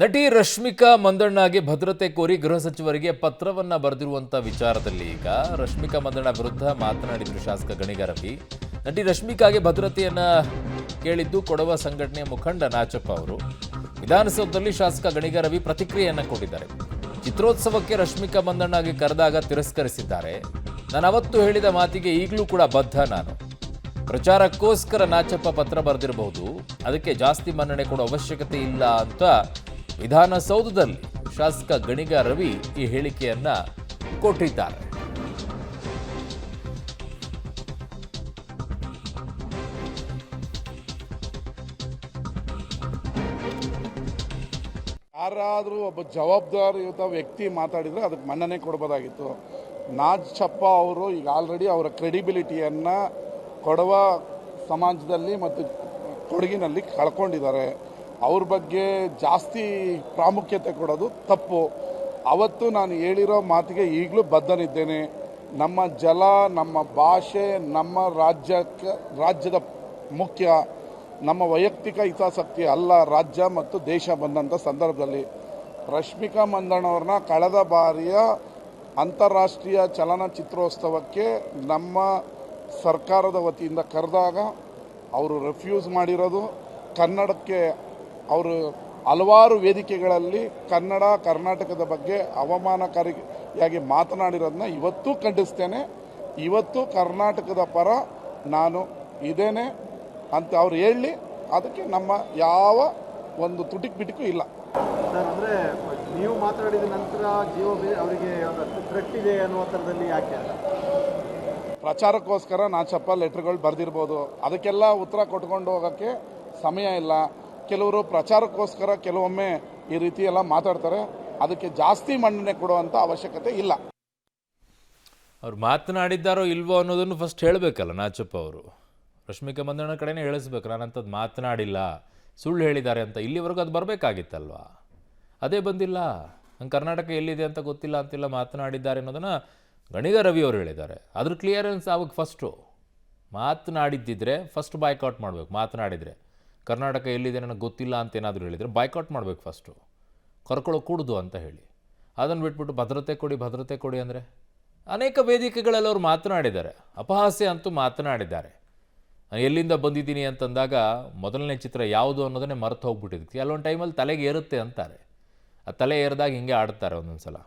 ನಟಿ ರಶ್ಮಿಕಾ ಮಂದಣ್ಣಗೆ ಭದ್ರತೆ ಕೋರಿ ಗೃಹ ಸಚಿವರಿಗೆ ಪತ್ರವನ್ನ ಬರೆದಿರುವಂತ ವಿಚಾರದಲ್ಲಿ ಈಗ ರಶ್ಮಿಕಾ ಮಂದಣ್ಣ ವಿರುದ್ಧ ಮಾತನಾಡಿದ್ರು ಶಾಸಕ ಗಣಿಗ ರವಿ. ನಟಿ ರಶ್ಮಿಕಾಗೆ ಭದ್ರತೆಯನ್ನ ಕೇಳಿದ್ದು ಕೊಡವ ಸಂಘಟನೆಯ ಮುಖಂಡ ನಾಚಪ್ಪ ಅವರು. ವಿಧಾನಸೌಧದಲ್ಲಿ ಶಾಸಕ ಗಣಿಗ ರವಿ ಪ್ರತಿಕ್ರಿಯೆಯನ್ನ ಕೊಟ್ಟಿದ್ದಾರೆ. ಚಿತ್ರೋತ್ಸವಕ್ಕೆ ರಶ್ಮಿಕಾ ಮಂದಣ್ಣಗೆ ಕರೆದಾಗ ತಿರಸ್ಕರಿಸಿದ್ದಾರೆ. ನಾನು ಅವತ್ತು ಹೇಳಿದ ಮಾತಿಗೆ ಈಗಲೂ ಕೂಡ ಬದ್ಧ. ನಾನು ಪ್ರಚಾರಕ್ಕೋಸ್ಕರ ನಾಚಪ್ಪ ಪತ್ರ ಬರೆದಿರಬಹುದು, ಅದಕ್ಕೆ ಜಾಸ್ತಿ ಮನ್ನಣೆ ಕೊಡೋ ಅವಶ್ಯಕತೆ ಇಲ್ಲ ಅಂತ ವಿಧಾನಸೌಧದಲ್ಲಿ ಶಾಸಕ ಗಣಿಗ ರವಿ ಈ ಹೇಳಿಕೆಯನ್ನ ಕೊಟ್ಟಿದ್ದಾರೆ. ಯಾರಾದರೂ ಒಬ್ಬ ಜವಾಬ್ದಾರಿಯುತ ವ್ಯಕ್ತಿ ಮಾತಾಡಿದರೆ ಅದಕ್ಕೆ ಮನ್ನಣೆ ಕೊಡ್ಬೋದಾಗಿತ್ತು. ನಾಚಪ್ಪ ಅವರು ಈಗ ಆಲ್ರೆಡಿ ಅವರ ಕ್ರೆಡಿಬಿಲಿಟಿಯನ್ನು ಕೊಡವ ಸಮಾಜದಲ್ಲಿ ಮತ್ತು ಕೊಡಗಿನಲ್ಲಿ ಕಳ್ಕೊಂಡಿದ್ದಾರೆ. ಅವ್ರ ಬಗ್ಗೆ ಜಾಸ್ತಿ ಪ್ರಾಮುಖ್ಯತೆ ಕೊಡೋದು ತಪ್ಪು. ಅವತ್ತು ನಾನು ಹೇಳಿರೋ ಮಾತಿಗೆ ಈಗಲೂ ಬದ್ಧನಿದ್ದೇನೆ. ನಮ್ಮ ಜಲ, ನಮ್ಮ ಭಾಷೆ, ನಮ್ಮ ರಾಜ್ಯದ ಮುಖ್ಯ. ನಮ್ಮ ವೈಯಕ್ತಿಕ ಹಿತಾಸಕ್ತಿ ಅಲ್ಲ, ರಾಜ್ಯ ಮತ್ತು ದೇಶ ಬಂದಂಥ ಸಂದರ್ಭದಲ್ಲಿ ರಶ್ಮಿಕಾ ಮಂದಣ್ಣವ್ರನ್ನ ಕಳೆದ ಬಾರಿಯ ಅಂತಾರಾಷ್ಟ್ರೀಯ ಚಲನಚಿತ್ರೋತ್ಸವಕ್ಕೆ ನಮ್ಮ ಸರ್ಕಾರದ ವತಿಯಿಂದ ಕರೆದಾಗ ಅವರು ರೆಫ್ಯೂಸ್ ಮಾಡಿರೋದು, ಕನ್ನಡಕ್ಕೆ ಅವರು ಹಲವಾರು ವೇದಿಕೆಗಳಲ್ಲಿ ಕರ್ನಾಟಕದ ಬಗ್ಗೆ ಅವಮಾನಕಾರಿಯಾಗಿ ಮಾತನಾಡಿರೋದನ್ನ ಇವತ್ತೂ ಖಂಡಿಸ್ತೇನೆ. ಇವತ್ತು ಕರ್ನಾಟಕದ ಪರ ನಾನು ಇದ್ದೇನೆ ಅಂತ ಅವ್ರು ಹೇಳಿ, ಅದಕ್ಕೆ ನಮ್ಮ ಯಾವ ಒಂದು ತುಟಿಕ್ ಬಿಟಿಕು ಇಲ್ಲ ಸರ್. ಅಂದರೆ ನೀವು ಮಾತನಾಡಿದ ನಂತರ ಜೀವ ಅವರಿಗೆ ಥ್ರೆಟ್ ಇದೆ ಅನ್ನುವ ಥರದಲ್ಲಿ ಯಾಕೆ ಪ್ರಚಾರಕ್ಕೋಸ್ಕರ ನಾಚಪ್ಪ ಲೆಟ್ರ್ಗಳು ಬರೆದಿರ್ಬೋದು, ಅದಕ್ಕೆಲ್ಲ ಉತ್ತರ ಕೊಟ್ಕೊಂಡು ಹೋಗೋಕ್ಕೆ ಸಮಯ ಇಲ್ಲ. ಕೆಲವರು ಪ್ರಚಾರಕ್ಕೋಸ್ಕರ ಕೆಲವೊಮ್ಮೆ ಈ ರೀತಿ ಎಲ್ಲ ಮಾತಾಡ್ತಾರೆ, ಅದಕ್ಕೆ ಜಾಸ್ತಿ ಮನ್ನಣೆ ಕೊಡುವಂಥ ಅವಶ್ಯಕತೆ ಇಲ್ಲ. ಅವ್ರು ಮಾತನಾಡಿದ್ದಾರೋ ಇಲ್ವೋ ಅನ್ನೋದನ್ನು ಫಸ್ಟ್ ಹೇಳಬೇಕಲ್ಲ ನಾಚಪ್ಪ ಅವರು. ರಶ್ಮಿಕಾ ಮಂದಣ್ಣ ಕಡೆನೇ ಹೇಳಿಸ್ಬೇಕು, ನಾನಂಥದ್ದು ಮಾತನಾಡಿಲ್ಲ, ಸುಳ್ಳು ಹೇಳಿದ್ದಾರೆ ಅಂತ. ಇಲ್ಲಿವರೆಗೂ ಅದು ಬರಬೇಕಾಗಿತ್ತಲ್ವಾ, ಅದೇ ಬಂದಿಲ್ಲ. ನಂಗೆ ಕರ್ನಾಟಕ ಎಲ್ಲಿದೆ ಅಂತ ಗೊತ್ತಿಲ್ಲ ಅಂತಿಲ್ಲ, ಮಾತನಾಡಿದ್ದಾರೆ ಅನ್ನೋದನ್ನು ಗಣಿಗ ರವಿ ಅವರು ಹೇಳಿದ್ದಾರೆ. ಅದ್ರ ಕ್ಲಿಯರೆನ್ಸ್ ಆವಾಗ ಫಸ್ಟು ಮಾತನಾಡಿದ್ದಿದ್ರೆ ಫಸ್ಟ್ ಬಾಯ್ಕಾಟ್ ಮಾಡಬೇಕು. ಮಾತನಾಡಿದರೆ ಕರ್ನಾಟಕ ಎಲ್ಲಿದೆ ನನಗೆ ಗೊತ್ತಿಲ್ಲ ಅಂತ ಏನಾದರೂ ಹೇಳಿದರೆ ಬಾಯ್ಕಾಟ್ ಮಾಡಬೇಕು ಫಸ್ಟು, ಕರ್ಕೊಳ್ಳೋ ಕೂಡುದು ಅಂತ ಹೇಳಿ. ಅದನ್ನು ಬಿಟ್ಬಿಟ್ಟು ಭದ್ರತೆ ಕೊಡಿ ಅಂದರೆ ಅನೇಕ ವೇದಿಕೆಗಳಲ್ಲಿ ಅವರು ಮಾತನಾಡಿದ್ದಾರೆ. ಅಪಹಾಸ್ಯ ಅಂತೂ ಮಾತನಾಡಿದ್ದಾರೆ. ನಾನು ಎಲ್ಲಿಂದ ಬಂದಿದ್ದೀನಿ ಅಂತಂದಾಗ ಮೊದಲನೇ ಚಿತ್ರ ಯಾವುದು ಅನ್ನೋದನ್ನೇ ಮರೆತು ಹೋಗ್ಬಿಟ್ಟಿದ್ದೆ. ಕೆಲವೊಂದು ಟೈಮಲ್ಲಿ ತಲೆಗೆ ಏರುತ್ತೆ ಅಂತಾರೆ. ಆ ತಲೆ ಏರಿದಾಗ ಹಿಂಗೆ ಆಡ್ತಾರೆ ಒಂದೊಂದು ಸಲ.